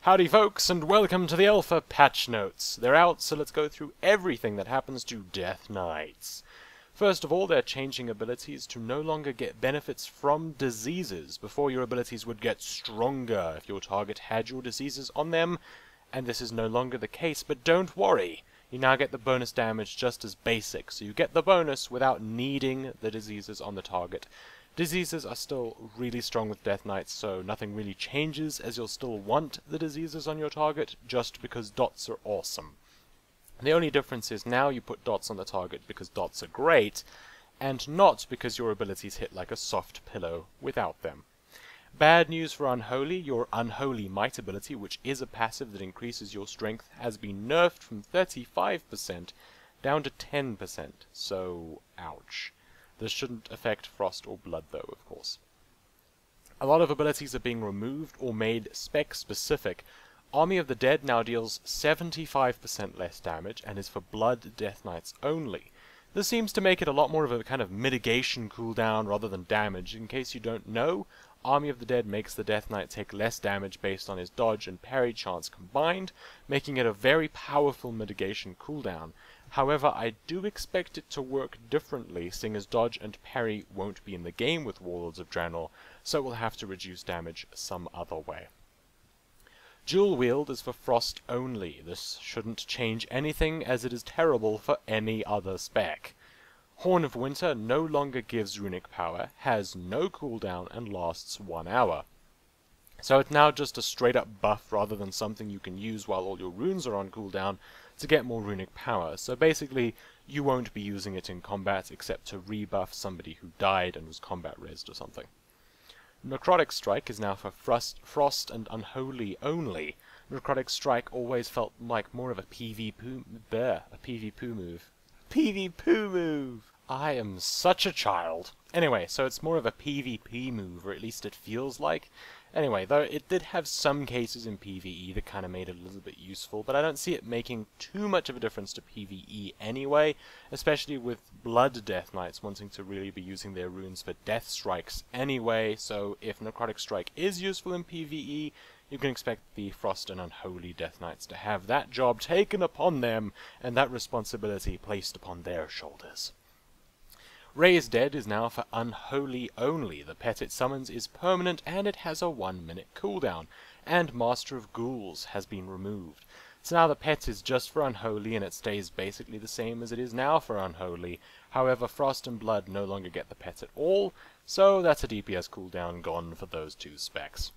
Howdy folks, and welcome to the Alpha Patch Notes. They're out, so let's go through everything that happens to Death Knights. First of all, they're changing abilities to no longer get benefits from diseases. Before, your abilities would get stronger if your target had your diseases on them, and this is no longer the case, but don't worry. You now get the bonus damage just as basic, so you get the bonus without needing the diseases on the target. Diseases are still really strong with Death Knights, so nothing really changes, as you'll still want the diseases on your target, just because dots are awesome. The only difference is now you put dots on the target because dots are great, and not because your abilities hit like a soft pillow without them. Bad news for Unholy: your Unholy Might ability, which is a passive that increases your strength, has been nerfed from 35% down to 10%, so ouch. This shouldn't affect Frost or Blood though, of course. A lot of abilities are being removed or made spec-specific. Army of the Dead now deals 75% less damage and is for Blood Death Knights only. This seems to make it a lot more of a kind of mitigation cooldown rather than damage. In case you don't know, Army of the Dead makes the Death Knight take less damage based on his dodge and parry chance combined, making it a very powerful mitigation cooldown. However, I do expect it to work differently, seeing as dodge and parry won't be in the game with Warlords of Draenor, so it will have to reduce damage some other way. Dual Wield is for Frost only. This shouldn't change anything, as it is terrible for any other spec. Horn of Winter no longer gives runic power, has no cooldown, and lasts 1 hour. So it's now just a straight up buff rather than something you can use while all your runes are on cooldown to get more runic power. So basically, you won't be using it in combat except to rebuff somebody who died and was combat rezzed or something. Necrotic Strike is now for Frost and Unholy only. Necrotic Strike always felt like more of a PvP move. PvP move! I am such a child. Anyway, so it's more of a PvP move, or at least it feels like. Anyway, though it did have some cases in PvE that kind of made it a little bit useful, but I don't see it making too much of a difference to PvE anyway, especially with Blood Death Knights wanting to really be using their runes for death strikes anyway, so if Necrotic Strike is useful in PvE, you can expect the Frost and Unholy Death Knights to have that job taken upon them, and that responsibility placed upon their shoulders. Raise Dead is now for Unholy only. The pet it summons is permanent and it has a 1-minute cooldown, and Master of Ghouls has been removed. So now the pet is just for Unholy and it stays basically the same as it is now for Unholy. However, Frost and Blood no longer get the pet at all, so that's a DPS cooldown gone for those two specs.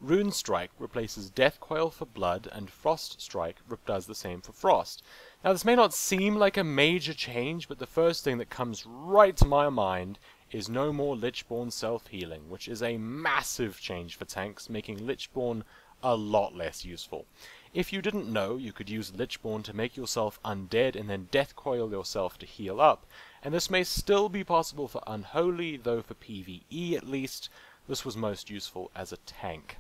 Rune Strike replaces Death Coil for Blood, and Frost Strike does the same for Frost. Now this may not seem like a major change, but the first thing that comes right to my mind is no more Lichborn self-healing, which is a massive change for tanks, making Lichborn a lot less useful. If you didn't know, you could use Lichborn to make yourself undead and then Death Coil yourself to heal up, and this may still be possible for Unholy, though for PvE at least, this was most useful as a tank.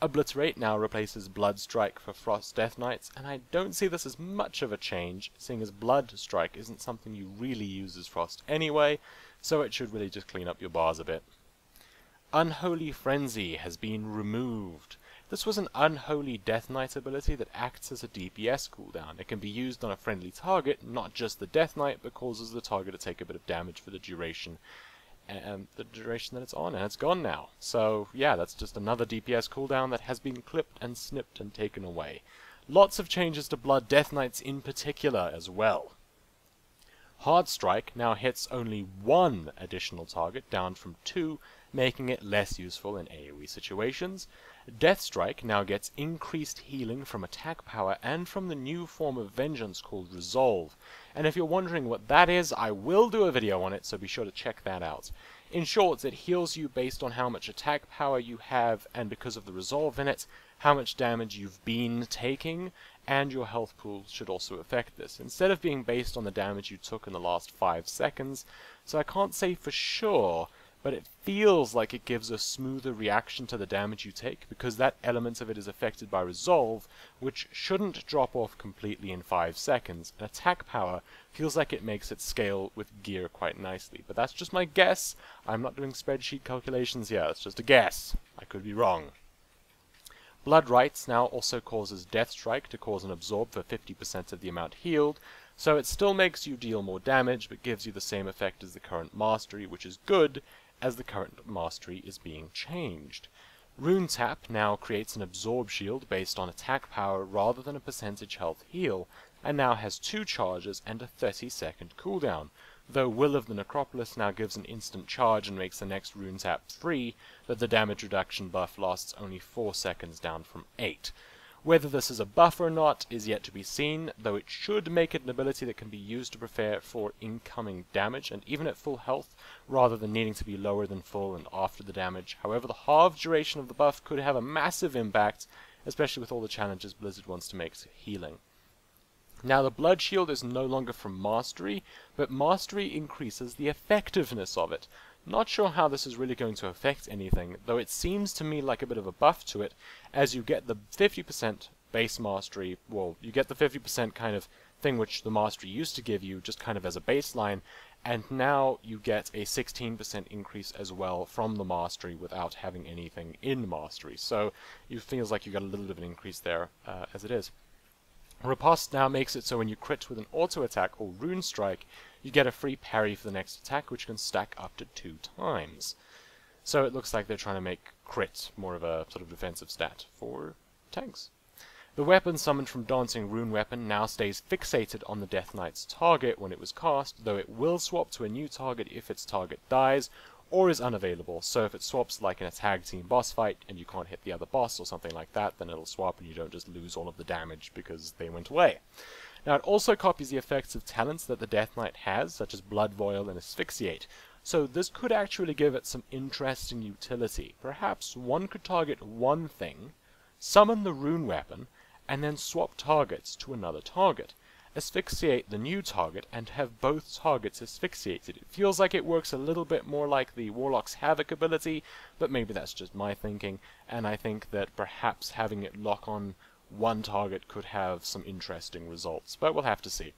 Obliterate now replaces Blood Strike for Frost Death Knights, and I don't see this as much of a change, seeing as Blood Strike isn't something you really use as Frost anyway, so it should really just clean up your bars a bit. Unholy Frenzy has been removed. This was an Unholy Death Knight ability that acts as a DPS cooldown. It can be used on a friendly target, not just the Death Knight, but causes the target to take a bit of damage for the duration that it's on, and it's gone now. So yeah, that's just another DPS cooldown that has been clipped and snipped and taken away. Lots of changes to Blood Death Knights in particular as well. Hard Strike now hits only 1 additional target, down from 2, making it less useful in AoE situations. Death Strike now gets increased healing from attack power and from the new form of vengeance called Resolve. And if you're wondering what that is, I will do a video on it, so be sure to check that out. In short, it heals you based on how much attack power you have, and because of the Resolve in it, how much damage you've been taking, and your health pool should also affect this, instead of being based on the damage you took in the last 5 seconds. So I can't say for sure, but it feels like it gives a smoother reaction to the damage you take, because that element of it is affected by Resolve, which shouldn't drop off completely in 5 seconds, and attack power feels like it makes it scale with gear quite nicely. But that's just my guess. I'm not doing spreadsheet calculations here, it's just a guess. I could be wrong. Blood Rites now also causes Death Strike to cause an absorb for 50% of the amount healed, so it still makes you deal more damage, but gives you the same effect as the current mastery, which is good, as the current mastery is being changed. Rune Tap now creates an absorb shield based on attack power rather than a percentage health heal, and now has 2 charges and a 30-second cooldown, though Will of the Necropolis now gives an instant charge and makes the next Rune Tap free, but the damage reduction buff lasts only 4 seconds down from 8. Whether this is a buff or not is yet to be seen, though it should make it an ability that can be used to prepare for incoming damage, and even at full health, rather than needing to be lower than full and after the damage. However, the halved duration of the buff could have a massive impact, especially with all the challenges Blizzard wants to make to healing. Now, the Blood Shield is no longer from Mastery, but Mastery increases the effectiveness of it. Not sure how this is really going to affect anything, though it seems to me like a bit of a buff to it, as you get the 50% base Mastery, well, you get the 50% kind of thing which the Mastery used to give you, just kind of as a baseline, and now you get a 16% increase as well from the Mastery without having anything in Mastery, so it feels like you got a little bit of an increase there, as it is. Riposte now makes it so when you crit with an auto attack or rune strike, you get a free parry for the next attack, which can stack up to 2 times. So it looks like they're trying to make crit more of a sort of defensive stat for tanks. The weapon summoned from Dancing Rune Weapon now stays fixated on the Death Knight's target when it was cast, though it will swap to a new target if its target dies, or is unavailable. So if it swaps like in a tag team boss fight and you can't hit the other boss or something like that, then it'll swap and you don't just lose all of the damage because they went away. Now it also copies the effects of talents that the Death Knight has, such as Blood Voil and Asphyxiate, so this could actually give it some interesting utility. Perhaps one could target one thing, summon the rune weapon, and then swap targets to another target. Asphyxiate the new target and have both targets asphyxiated. It feels like it works a little bit more like the Warlock's Havoc ability, but maybe that's just my thinking, and I think that perhaps having it lock on one target could have some interesting results, but we'll have to see.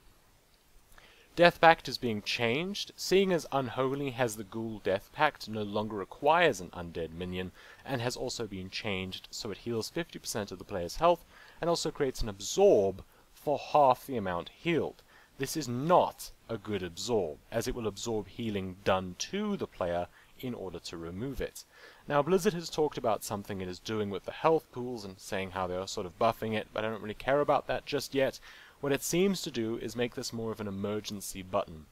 Death Pact is being changed. Seeing as Unholy has the Ghoul Death Pact, no longer requires an undead minion, and has also been changed so it heals 50% of the player's health, and also creates an absorb for half the amount healed. This is not a good absorb, as it will absorb healing done to the player in order to remove it. Now, Blizzard has talked about something it is doing with the health pools and saying how they are sort of buffing it, but I don't really care about that just yet. What it seems to do is make this more of an emergency button.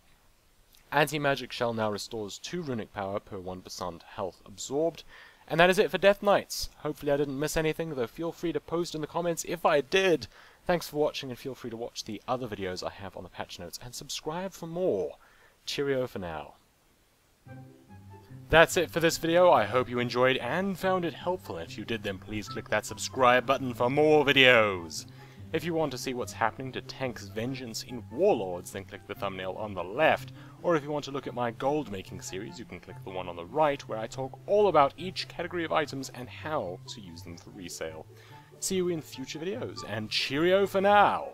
Anti-Magic Shell now restores 2 runic power per 1% health absorbed, and that is it for Death Knights. Hopefully I didn't miss anything, though feel free to post in the comments if I did. Thanks for watching, and feel free to watch the other videos I have on the patch notes, and subscribe for more. Cheerio for now. That's it for this video. I hope you enjoyed and found it helpful. If you did, then please click that subscribe button for more videos. If you want to see what's happening to Tank's Vengeance in Warlords, then click the thumbnail on the left. Or if you want to look at my gold making series, you can click the one on the right, where I talk all about each category of items and how to use them for resale. See you in future videos, and cheerio for now!